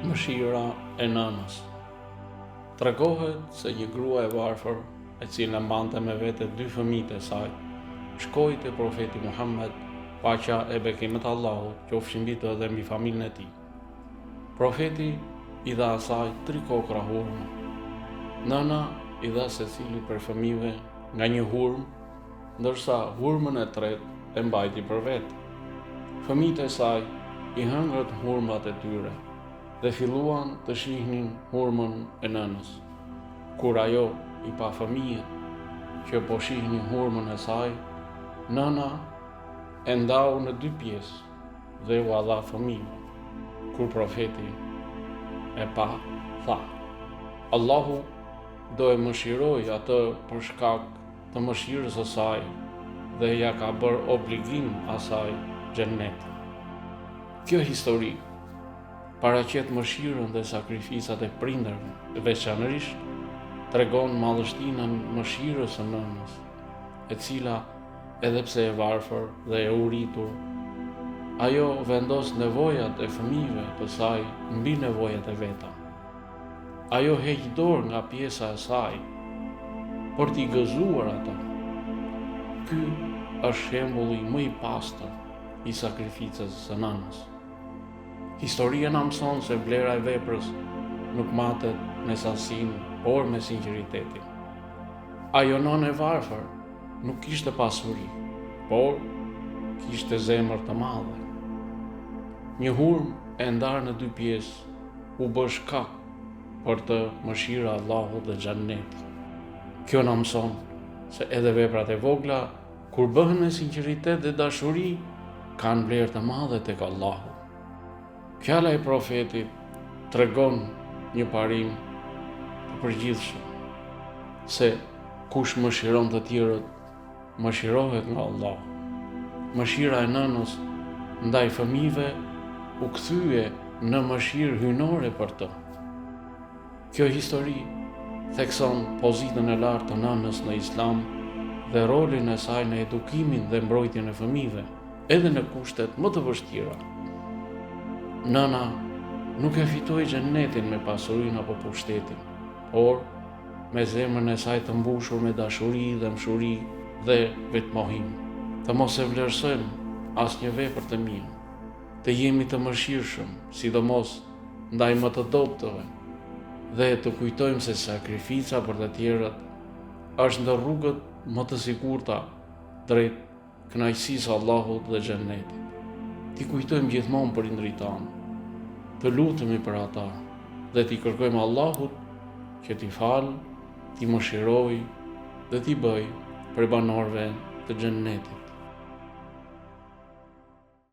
Mëshira e nënës. Tregohet se një grua e varfër, e cila mbante me vete 2 fëmijë e saj, shkoi te profeti Muhammed, paqja e bekimet e Allahut qofshin mbi të dhe mbi familjen e tij. Profeti i dha asaj 3 kokra hurmë. Nëna i dha secilit për fëmijëve nga një hurmë, ndërsa hurmën e tretë e mbajti për vetë. Fëmijët e saj i hëngrët hurmat e tyre dhe filluan të shihnin hurmën e nënës. Kur ajo i pa fëmijët që po shihnin hurmën e saj, nëna e ndau në 2 pjesë dhe u dha fëmijëve. Kur profeti e pa, tha: Allahu do e mëshiroj atë për shkak të mëshirës së saj dhe ja ka bërë obligim asaj xhennet. Kjo histori paraqet mëshirën dhe sakrificat e prindërve, veçanërisht tregon madhështinë e mëshirës së nënës, e cila edhe pse e varfër dhe e uritur, ajo vendos nevojat e fëmijëve të saj mbi nevojat e veta. Ajo heq dorë nga pjesa e saj për t'i gëzuar ata. Ky është shembulli më i pastër i sakrificës së nënës. Historia na mëson se vlera e veprës nuk matet me sasinë, por me sinqeritetin. Ajo nënë e varfër nuk kishte pasuri, por kishte zemër të madhe. Një hurmë e ndarë në 2 pjesë u bë shkak për të mëshira e Allahut dhe xhennetit. Kjo na mëson se edhe veprat e vogla, kur bëhen me sinqeritet dhe dashuri, kanë vlerë të madhe tek Allahu. Fjala e profetit tregon një parim të përgjithshëm, se kush mëshiron të tjerët, mëshirohet nga Allahu. Mëshira e nënës ndaj fëmijëve u kthye në mëshirë hyjnore për të. Kjo histori thekson pozitën e lartë të nënës në Islam dhe rolin e saj në edukimin dhe mbrojtjen e fëmijëve, edhe në kushtet më të vështira. Nëna nuk e fitoi xhennetin me pasurinë apo pushtetin, por me zemrën e saj të mbushur me dashuri dhe mshuri dhe vetmohim. Të mos e vlerësojmë asnjë vepër të mirë, të jemi të mëshirshëm, sidomos ndaj më të dobëtve, dhe të kujtojmë se sakrifica për të tjerët është ndër rrugët më të sigurta drejt kënaqësisë së Allahut dhe xhennetit. Ti kujtojmë gjithmonë prindërit tanë, të lutemi për ata dhe t'i kërkojmë Allahut që t'i falë, t'i mëshirojë dhe t'i bëjë prej banorëve të xhennetit.